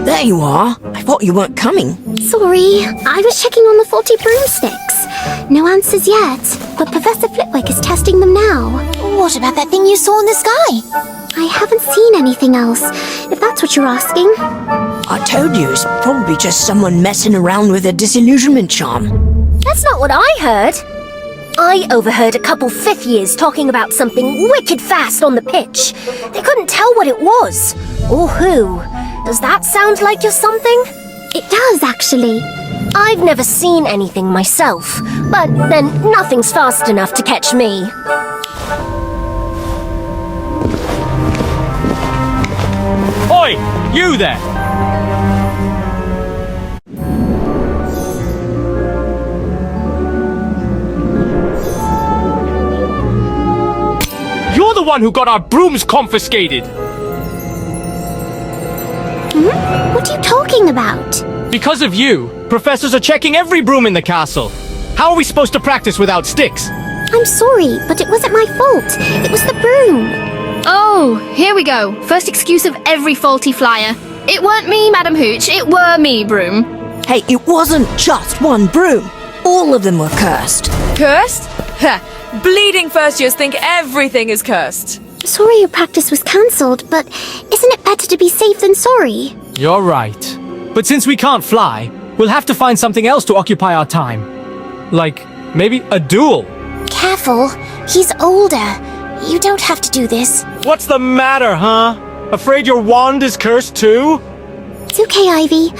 There you are. I thought you weren't coming. Sorry, I was checking on the faulty broomsticks. No answers yet, but Professor Flitwick is testing them now. What about that thing you saw in the sky? I haven't seen anything else, if that's what you're asking. I told you, it's probably just someone messing around with a disillusionment charm. That's not what I heard. I overheard a couple fifth years talking about something wicked fast on the pitch. They couldn't tell what it was, or who. Does that sound like you're something? It does, actually. I've never seen anything myself, but then nothing's fast enough to catch me. Oi! You there! You're the one who got our brooms confiscated! What are you talking about? Because of you, professors are checking every broom in the castle. How are we supposed to practice without sticks? I'm sorry, but it wasn't my fault. It was the broom. Oh, here we go. First excuse of every faulty flyer. It weren't me, Madam Hooch. It were me, Broom. Hey, it wasn't just one broom. All of them were cursed. Cursed? Ha! Bleeding first years think everything is cursed. Sorry your practice was cancelled, but isn't it better to be safe than sorry? You're right. But since we can't fly, we'll have to find something else to occupy our time. Like, maybe a duel. Careful, he's older. You don't have to do this. What's the matter, huh? Afraid your wand is cursed too? It's okay, Ivy.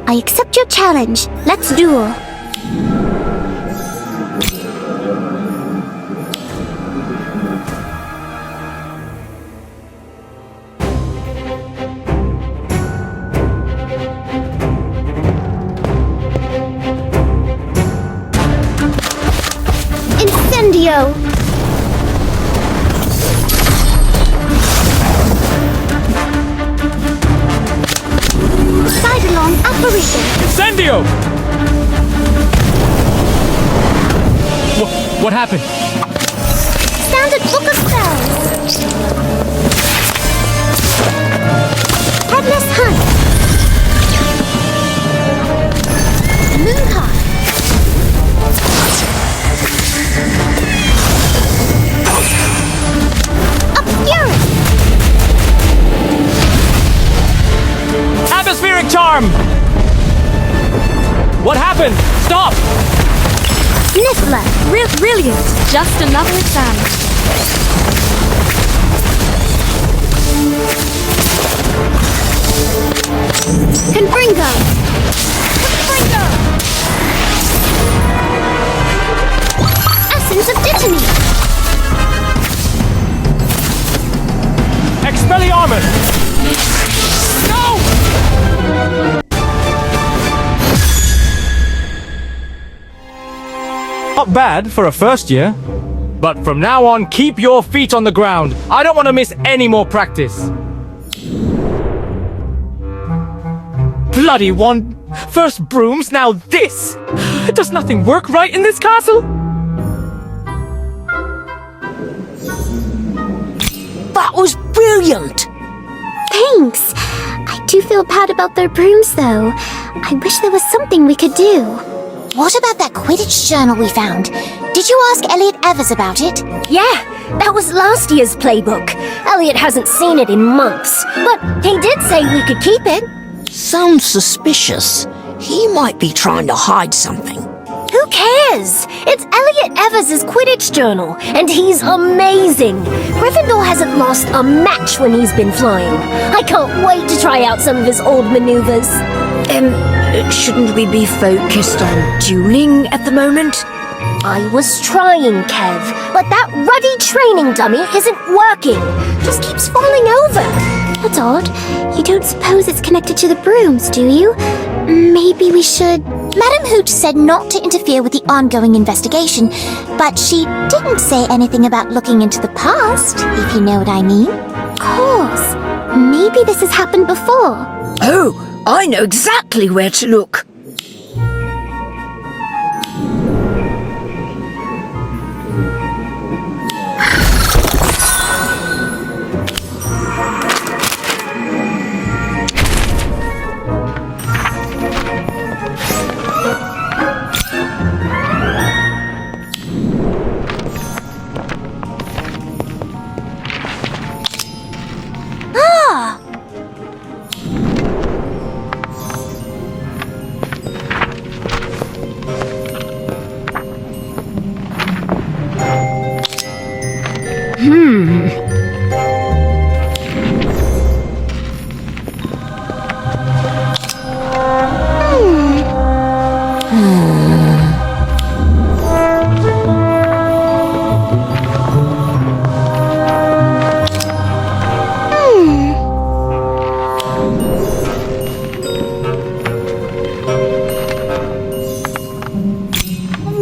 I accept your challenge. Let's duel. Incendio! Sidelong apparition! Incendio! What happened? Standard book of spells! Headless hunt! Mooncard! Obscurus! Atmospheric charm! What happened? Stop! Niffler! Brilliant. Just another exam. Confringo! Confringo! Essence of Dittany! Expelliarmus! No! Not bad for a first year. But from now on, keep your feet on the ground. I don't want to miss any more practice. Bloody one! First brooms, now this! Does nothing work right in this castle? That was brilliant! Thanks! I do feel bad about their brooms, though. I wish there was something we could do. What about that Quidditch journal we found? Did you ask Elliot Evers about it? Yeah, that was last year's playbook. Elliot hasn't seen it in months, but he did say we could keep it. Sounds suspicious. He might be trying to hide something. Who cares? It's Elliot Evers' Quidditch journal, and he's amazing. Gryffindor hasn't lost a match when he's been flying. I can't wait to try out some of his old maneuvers. Shouldn't we be focused on dueling at the moment? I was trying, Kev, but that ruddy training dummy isn't working. Just keeps falling over. That's odd. You don't suppose it's connected to the brooms, do you? Maybe we should... Madam Hooch said not to interfere with the ongoing investigation, but she didn't say anything about looking into the past, if you know what I mean. Of course. Maybe this has happened before. Oh, I know exactly where to look.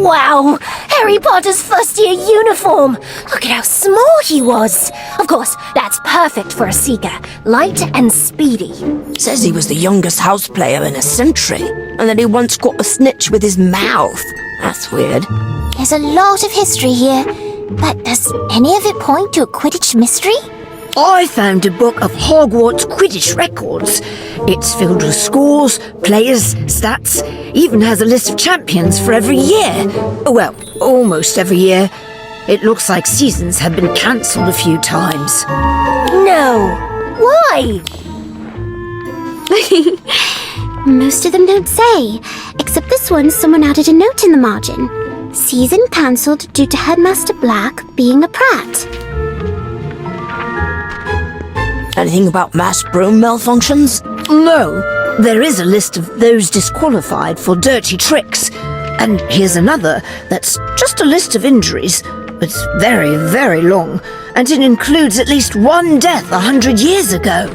Wow! Harry Potter's first year uniform! Look at how small he was! Of course, that's perfect for a seeker. Light and speedy. Says he was the youngest house player in a century, and that he once caught a snitch with his mouth. That's weird. There's a lot of history here, but does any of it point to a Quidditch mystery? I found a book of Hogwarts Quidditch records. It's filled with scores, players, stats, even has a list of champions for every year. Well, almost every year. It looks like seasons have been cancelled a few times. No! Why? Most of them don't say, except this one someone added a note in the margin. Season cancelled due to Headmaster Black being a prat. Anything about mass broom malfunctions? No. There is a list of those disqualified for dirty tricks. And here's another that's just a list of injuries. It's very, very long. And it includes at least one death 100 years ago.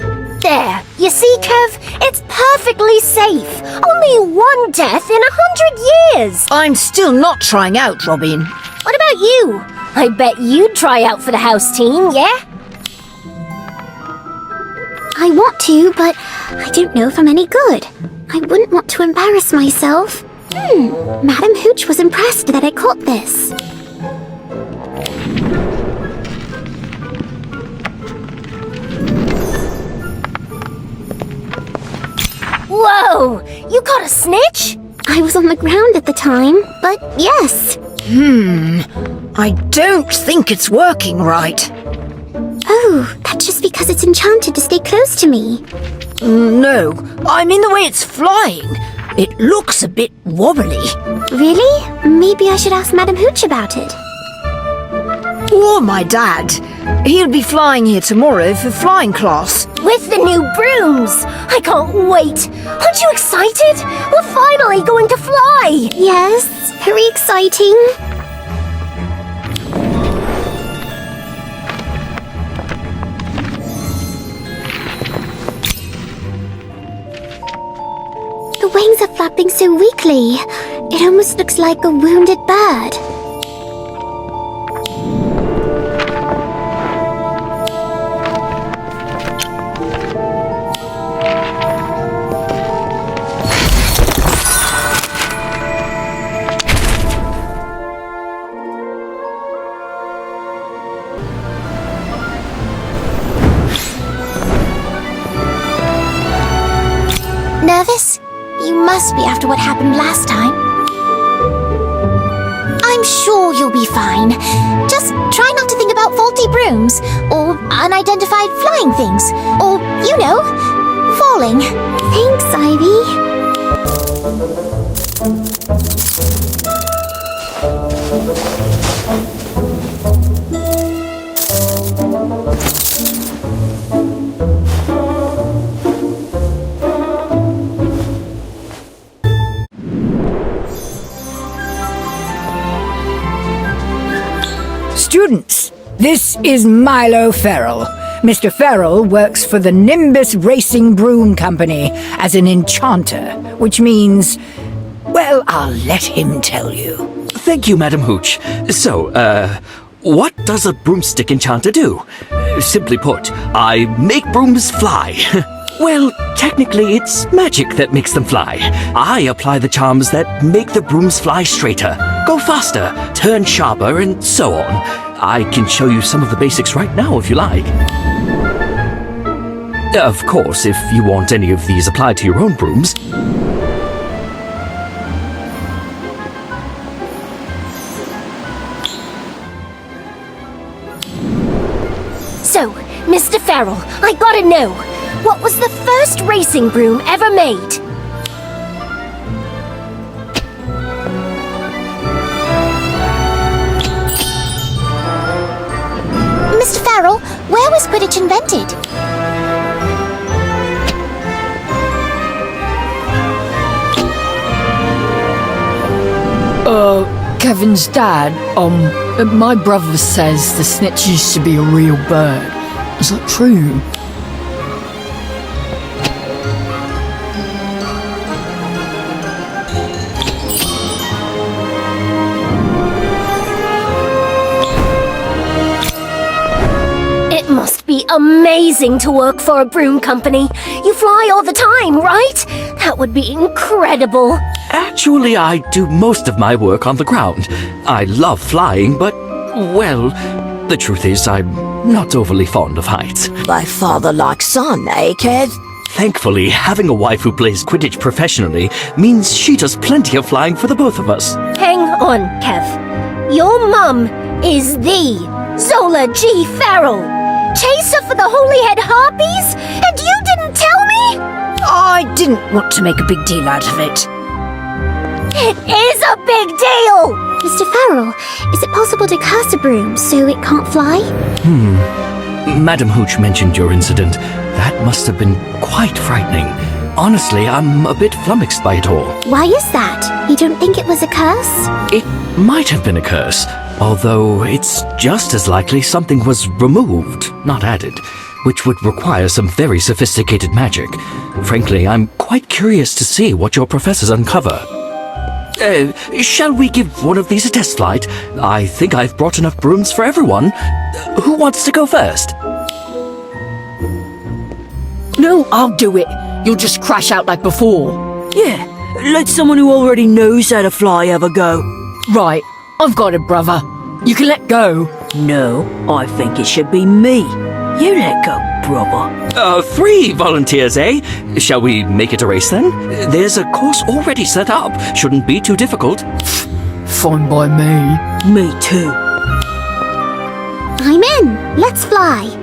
There. You see, Kev? It's perfectly safe. Only one death in 100 years. I'm still not trying out, Robin. What about you? I bet you'd try out for the house team, yeah? I want to, but I don't know if I'm any good. I wouldn't want to embarrass myself. Madam Hooch was impressed that I caught this. Whoa! You caught a snitch? I was on the ground at the time, but yes. I don't think it's working right. Oh, that's just because it's enchanted to stay close to me. No, I mean the way it's flying. It looks a bit wobbly. Really? Maybe I should ask Madam Hooch about it. Or my dad. He'll be flying here tomorrow for flying class. With the new brooms! I can't wait! Aren't you excited? We're finally going to fly! Yes, very exciting. The wings are flapping so weakly. It almost looks like a wounded bird. Nervous? You must be after what happened last time. I'm sure you'll be fine. Just try not to think about faulty brooms, or unidentified flying things, or, you know, falling. Thanks, Ivy. Students, this is Milo Ferrell. Mr. Ferrell works for the Nimbus Racing Broom Company as an enchanter, which means, well, I'll let him tell you. Thank you, Madam Hooch. So, what does a broomstick enchanter do? Simply put, I make brooms fly. Well, technically, it's magic that makes them fly. I apply the charms that make the brooms fly straighter, go faster, turn sharper, and so on. I can show you some of the basics right now if you like. Of course, if you want any of these applied to your own brooms. So, Mr. Ferrell, I gotta know, what was the first racing broom ever made? Farrell, where was Quidditch invented? Kevin's dad, my brother says the snitch used to be a real bird. Is that true? It must be amazing to work for a broom company. You fly all the time, right? That would be incredible. Actually, I do most of my work on the ground. I love flying, but, well, the truth is I'm not overly fond of heights. By father like son, eh, Kev? Thankfully, having a wife who plays Quidditch professionally means she does plenty of flying for the both of us. Hang on, Kev. Your mum is the Zola G. Farrell, chaser for the Holy Head Harpies, and you didn't tell me? I didn't want to make a big deal out of it. It is a big deal! Mr. Farrell, is it possible to curse a broom so it can't fly? Madam Hooch mentioned your incident. That must have been quite frightening. Honestly, I'm a bit flummoxed by it all. Why is that? You don't think it was a curse? It might have been a curse, although it's just as likely something was removed, not added, which would require some very sophisticated magic. Frankly, I'm quite curious to see what your professors uncover. Shall we give one of these a test flight? I think I've brought enough brooms for everyone. Who wants to go first? No, I'll do it. You'll just crash out like before. Yeah, let someone who already knows how to fly have a go. Right, I've got it, brother. You can let go. No, I think it should be me. You let go, brother. 3 volunteers, eh? Shall we make it a race then? There's a course already set up. Shouldn't be too difficult. Fine by me. Me too. I'm in. Let's fly.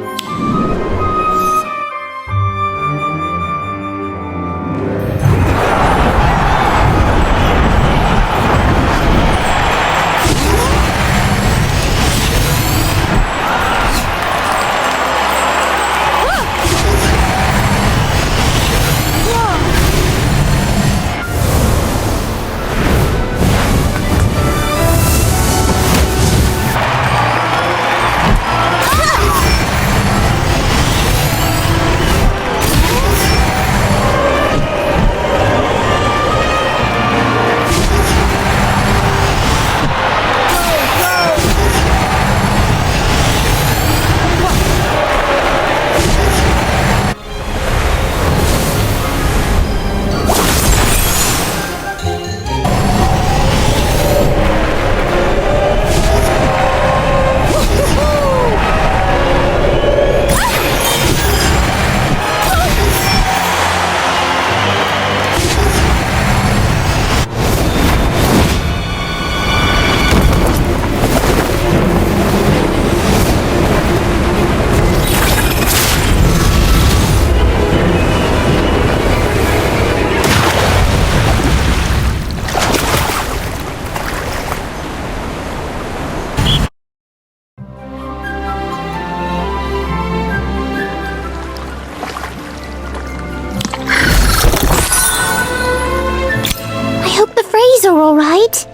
Are all right?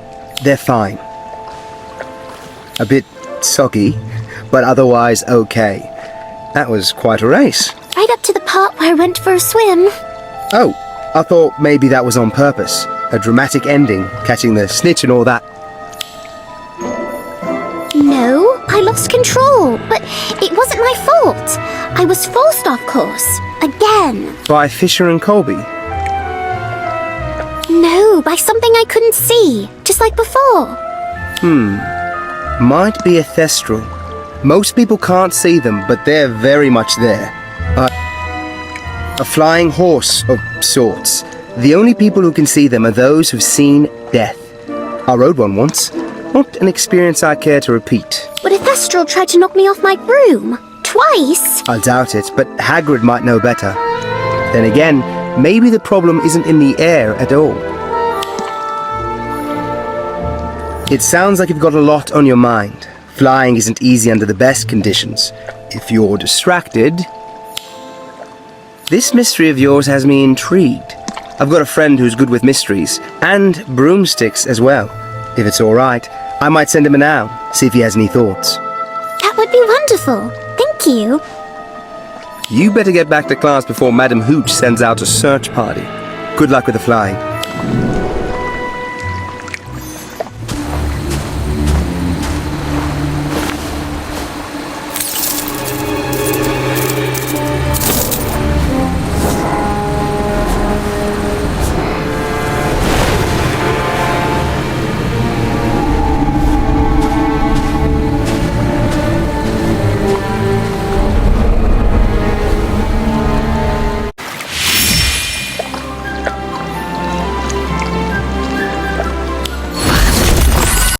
They're fine. A bit soggy, but otherwise okay. That was quite a race. Right up to the part where I went for a swim. Oh, I thought maybe that was on purpose. A dramatic ending, catching the snitch and all that. No, I lost control, but it wasn't my fault. I was forced off course. Again. By Fisher and Colby. No, by something I couldn't see, just like before. Might be a thestral. Most people can't see them, but they're very much there. A flying horse of sorts. The only people who can see them are those who've seen death. I rode one once. Not an experience I care to repeat. But a thestral tried to knock me off my broom. Twice. I doubt it, but Hagrid might know better. Then again, maybe the problem isn't in the air at all. It sounds like you've got a lot on your mind. Flying isn't easy under the best conditions. if you're distracted. This mystery of yours has me intrigued. I've got a friend who's good with mysteries, and broomsticks as well. If it's alright, I might send him a noun, see if he has any thoughts. That would be wonderful. Thank you. You better get back to class before Madam Hooch sends out a search party. Good luck with the flying.